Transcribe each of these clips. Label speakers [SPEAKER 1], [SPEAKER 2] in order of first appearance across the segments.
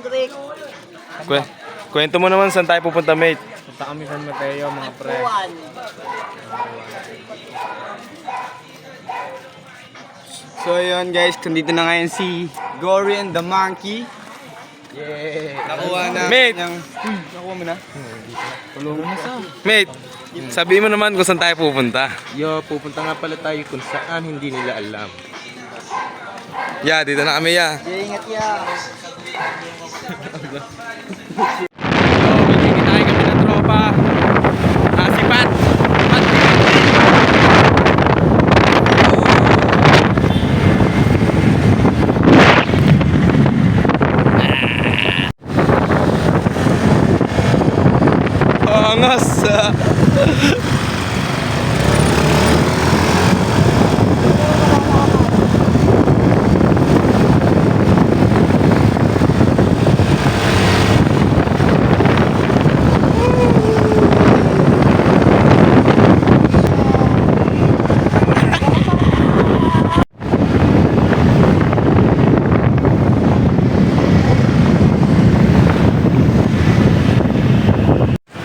[SPEAKER 1] Hendrik.
[SPEAKER 2] Kwento mo naman saan tayo pupunta, mate.
[SPEAKER 3] Punta kami San Mateo, mga pre.
[SPEAKER 4] So yun guys, nandito na ngayon si Gory and the Monkey. Yeah. Nakuha na.
[SPEAKER 2] Mate!
[SPEAKER 4] Nakuha mo na?
[SPEAKER 3] Tulungan mo sa.
[SPEAKER 2] Mate, sabihin mo naman kung saan tayo pupunta.
[SPEAKER 3] Yo, pupunta nga pala tayo kung saan hindi nila alam.
[SPEAKER 2] Ya, dito na kami, ya.
[SPEAKER 1] Ingat ya.
[SPEAKER 2] Magkikitahin kami ng tropa. Si Pat. Angas.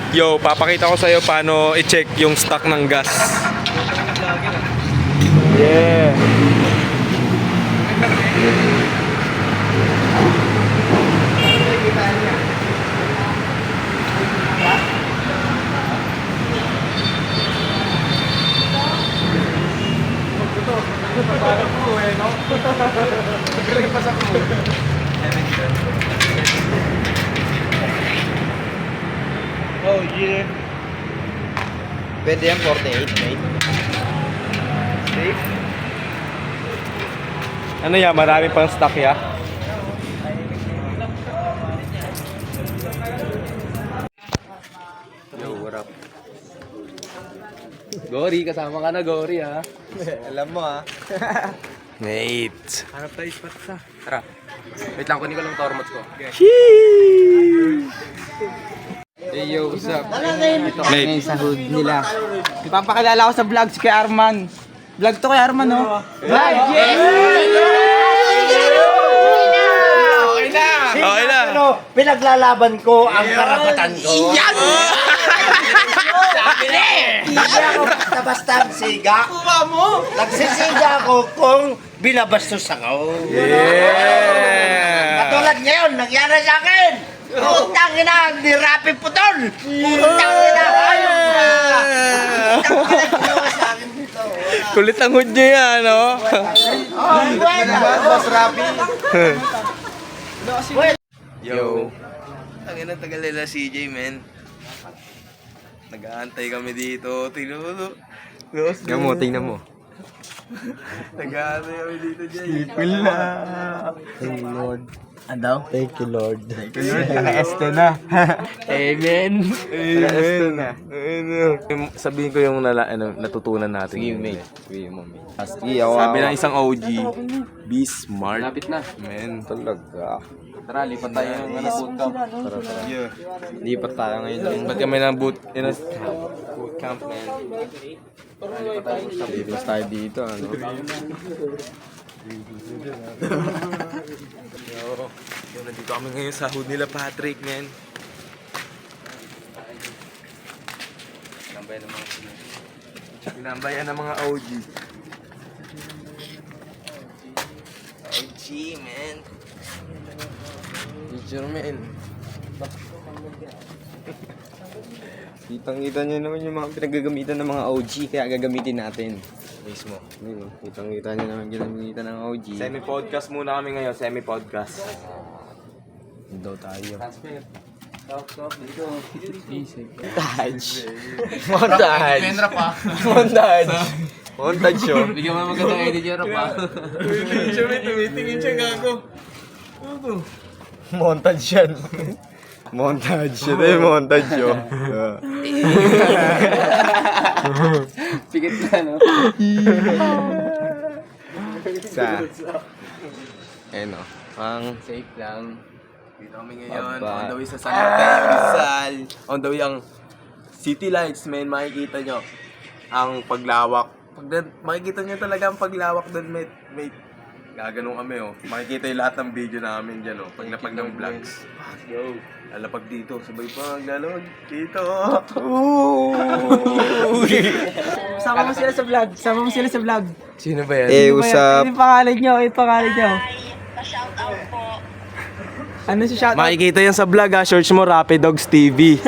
[SPEAKER 2] Yo, papakita ko sa'yo paano i-check yung stock ng gas. Yeah.
[SPEAKER 4] Oh yeah.
[SPEAKER 1] Pwede yan 48, mate.
[SPEAKER 4] Safe?
[SPEAKER 2] Ano yan? Marami pang stock ya?
[SPEAKER 3] Yo, what up? Gory, kasama ka na, Gory, ha?
[SPEAKER 4] Alam mo ah.
[SPEAKER 2] Mate.
[SPEAKER 3] Hanap tayo spot sa. Tara. Wait lang, kunin ko lang tormots ko.
[SPEAKER 4] Hey yo, what's up?
[SPEAKER 1] Ito
[SPEAKER 2] Mate.
[SPEAKER 4] Sa hood nila. Ipapakilala ko sa vlog si Kuya Arman. Vlog to kay Arman, no? Vlog!
[SPEAKER 2] Okay na.
[SPEAKER 1] Pero pinaglalaban ko ang karapatan ko. Yan! Hindi ako basta-basta siga. Nagsisiga ako kung binabastos ako.
[SPEAKER 2] Yeah.
[SPEAKER 1] Katulad ngayon, nangyari sa akin. Putang ina, ni Rapi Putol. Putang ina, ayun na. Putang ina, ginawa sa akin dito.
[SPEAKER 2] Kulit ang hood nyo yan, no?
[SPEAKER 1] Oh, bueno.
[SPEAKER 4] Boss Rapi.
[SPEAKER 2] Yo. Ang ina tagal nila CJ, men. Nag-aantay kami dito. Tingnan mo.
[SPEAKER 3] Tingnan mo.
[SPEAKER 2] Nag-aantay kami dito dyan.
[SPEAKER 4] People na.
[SPEAKER 3] Thank you, Lord.
[SPEAKER 4] Ano?
[SPEAKER 3] Thank you, Lord.
[SPEAKER 4] Naka-este na.
[SPEAKER 3] Amen.
[SPEAKER 2] Ayun na. Sabihin ko yung natutunan natin.
[SPEAKER 3] Sige, mate. Sige mo, mate.
[SPEAKER 2] Sabi ng isang OG, be smart.
[SPEAKER 3] Malapit na.
[SPEAKER 2] Men, talaga.
[SPEAKER 3] Tara, lipat tayo ng bootcamp. Tara.
[SPEAKER 2] Yeah.
[SPEAKER 3] Lipat tayo ngayon.
[SPEAKER 2] Ba't kami ng boot camp, man?
[SPEAKER 3] Lipat tayo dito, ano?
[SPEAKER 2] Yo, nandito kami ngayon sa hood nila Patrick, man. Pinambayan ng mga OG. OG, man.
[SPEAKER 3] Teacher, man. Kitang-kita nyo naman yung mga pinagagamitan ng mga OG, kaya gagamitin natin.
[SPEAKER 2] Mismo.
[SPEAKER 3] Kitang-kita nyo naman ginamitan ng OG.
[SPEAKER 2] Semi-podcast muna kami ngayon, semi-podcast.
[SPEAKER 3] Daw tayo.
[SPEAKER 4] Touch.
[SPEAKER 3] Montage!
[SPEAKER 4] Penra pa.
[SPEAKER 3] Montage! Montage yun.
[SPEAKER 4] Bigyan mo magandang editor pa.
[SPEAKER 2] Tumitingin siya, gago.
[SPEAKER 3] Montage yan. Montage yun. Montage yun.
[SPEAKER 4] Pikit na, no?
[SPEAKER 3] Ayun o. Ang
[SPEAKER 4] Safe lang.
[SPEAKER 2] Dito kami ngayon,
[SPEAKER 3] Aba.
[SPEAKER 2] on the way sa San Mateo, Rizal. On the way ang city lights, man, makikita nyo ang paglawak. Makikita nyo talaga ang paglawak doon, mate. Gaganong kami oh. Makikita yung lahat ng video namin dyan oh. Paglapag ng vlogs. Yo. Lalapag dito. Sabay pa maglalawag. Dito.
[SPEAKER 1] Sama mo sila sa vlog. Sama mo sila sa vlog.
[SPEAKER 2] Sino ba yan?
[SPEAKER 4] what's up?
[SPEAKER 1] Yung pangalan nyo, yung pangalan nyo.
[SPEAKER 5] Pa-shoutout po.
[SPEAKER 1] Ano si shoutout?
[SPEAKER 2] Makikita yan sa vlog ha. Search mo Rapid Dogs TV.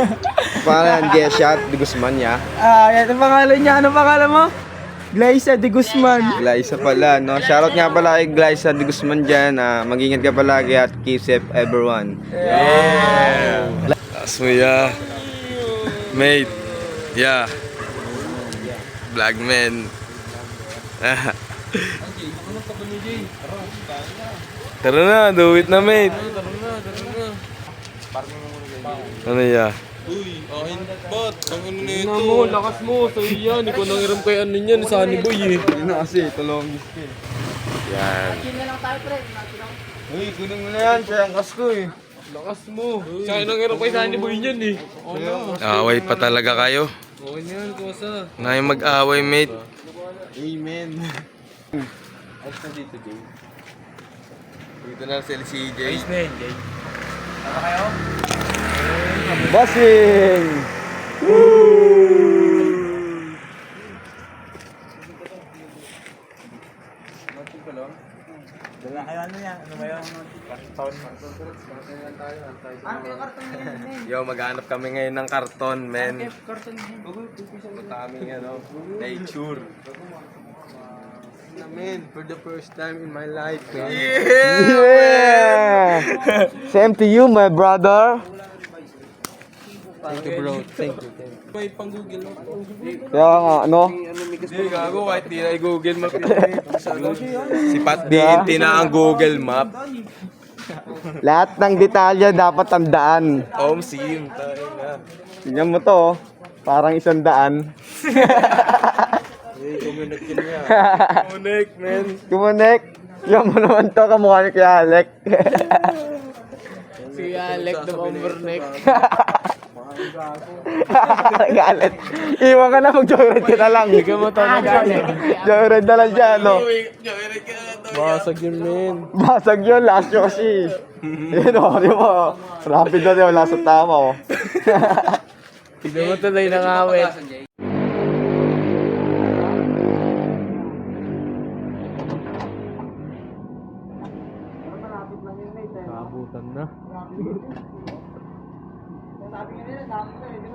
[SPEAKER 4] Pangalan, Geshat de Guzman ya.
[SPEAKER 1] Yan ang pangalan niya. Ano pangalan mo? Glyza de Guzman.
[SPEAKER 4] Glyza pala, no? Shoutout nga pala kay Glyza de Guzman dyan. Mag-ingat ka palagi at keep safe everyone.
[SPEAKER 2] Last mo ya. Mate. Yeah. Vlogman. Tara na, do it na mate. Ano ya?
[SPEAKER 6] Ano mo, lakas mo, sa'yo yan. Ikaw nang hiram kay ano yan, Sunny Boy eh.
[SPEAKER 4] Yun na kasi, tulongis ka.
[SPEAKER 2] Yan.
[SPEAKER 4] Uy, kunin mo na yan. Siya ang kasko eh.
[SPEAKER 6] Lakas mo. Sa'yo nang hiram kay Sunny Boy yan eh.
[SPEAKER 2] Away pa talaga kayo.
[SPEAKER 6] Okay na yan, kusa.
[SPEAKER 2] Na yung mag-away mate.
[SPEAKER 4] Amen.
[SPEAKER 2] Dito na si CJ.
[SPEAKER 4] Bossing!
[SPEAKER 2] Yo, maghanap kami ngayon ng karton, men. Kami ano, nature.
[SPEAKER 6] Man, for the first time in my life, man.
[SPEAKER 4] Yeah! Same to you, my brother.
[SPEAKER 6] Thank you, bro. Thank you. May pang-google mo.
[SPEAKER 4] Kaya nga, ano?
[SPEAKER 2] Hindi, gago, kahit di na i-google map. Si Pat Dinti na ang Google Map.
[SPEAKER 4] Lahat ng detalye dapat tandaan.
[SPEAKER 2] Sim, tayo na.
[SPEAKER 4] Tingnan mo to, oh. Parang 100.
[SPEAKER 2] Connect, men.
[SPEAKER 4] Kumunik. Yan mo naman to, kamukha ni Kuya Alec.
[SPEAKER 6] Si Alec the Bomberneck.
[SPEAKER 4] Galit. Iwan ka na, mag-joyride ka na lang. Hindi ka mo to nagalit. Joyride na lang dyan, no?
[SPEAKER 6] Basag yun, man.
[SPEAKER 4] Basag yun, last yun kasi. Yan o, di mo. Rapid na wala sa tama, oh.
[SPEAKER 6] Tignan mo tuloy ng awit. Naabutan na.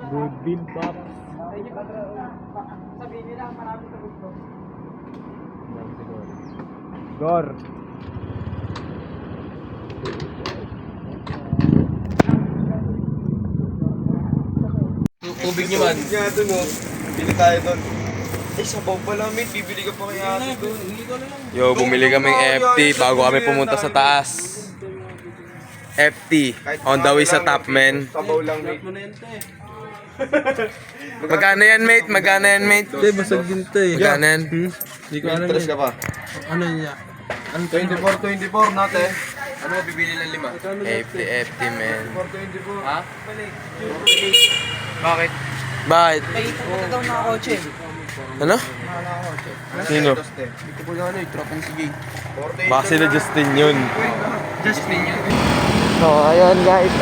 [SPEAKER 6] Good bean pops. Gor.
[SPEAKER 2] Tubig niyo man.
[SPEAKER 4] Kaya doon, oh. Bili tayo doon. Eh, sabaw pala, mate. Bibili ka pa kaya doon.
[SPEAKER 2] Yo, bumili kaming FT bago kami pumunta sa taas. FT, on the way sa top, men.
[SPEAKER 4] Sabaw lang, mate.
[SPEAKER 2] Magkano yan, mate? Magkano yan, mate?
[SPEAKER 6] Hindi, basag yun to eh.
[SPEAKER 2] Magkano yan?
[SPEAKER 6] Hindi ko alam
[SPEAKER 4] Tres
[SPEAKER 6] yun.
[SPEAKER 4] ka pa.
[SPEAKER 6] Ano niya?
[SPEAKER 4] 24 natin.
[SPEAKER 2] Ano bibili ng 5? FT, men.
[SPEAKER 4] 24.
[SPEAKER 2] Ha? Bakit? Bakit?
[SPEAKER 1] Pumunta daw na kotse.
[SPEAKER 2] Ano? Sino?
[SPEAKER 6] Ito po yung ano eh, tropang sige.
[SPEAKER 2] Baka sila Justin yun.
[SPEAKER 4] So, ayun guys,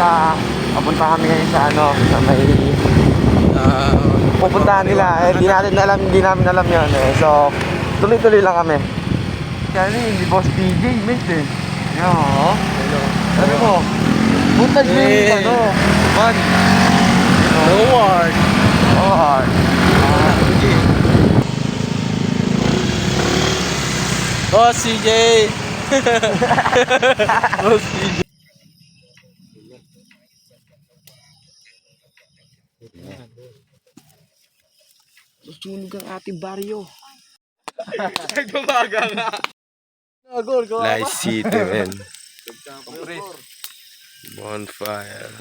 [SPEAKER 4] papunta kami ngayon sa ano, sa may pupuntahan nila. Di namin alam yun eh. So, tuloy-tuloy lang kami. Yan eh, hindi boss DJ, mate eh. Yan o. Sabi mo, butas mo yung ano. Man.
[SPEAKER 6] Award!
[SPEAKER 4] Hard.
[SPEAKER 6] Oh, CJ! Oh, CJ!
[SPEAKER 1] Susunog ang ating baryo.
[SPEAKER 2] Nice city, man. Bonfire.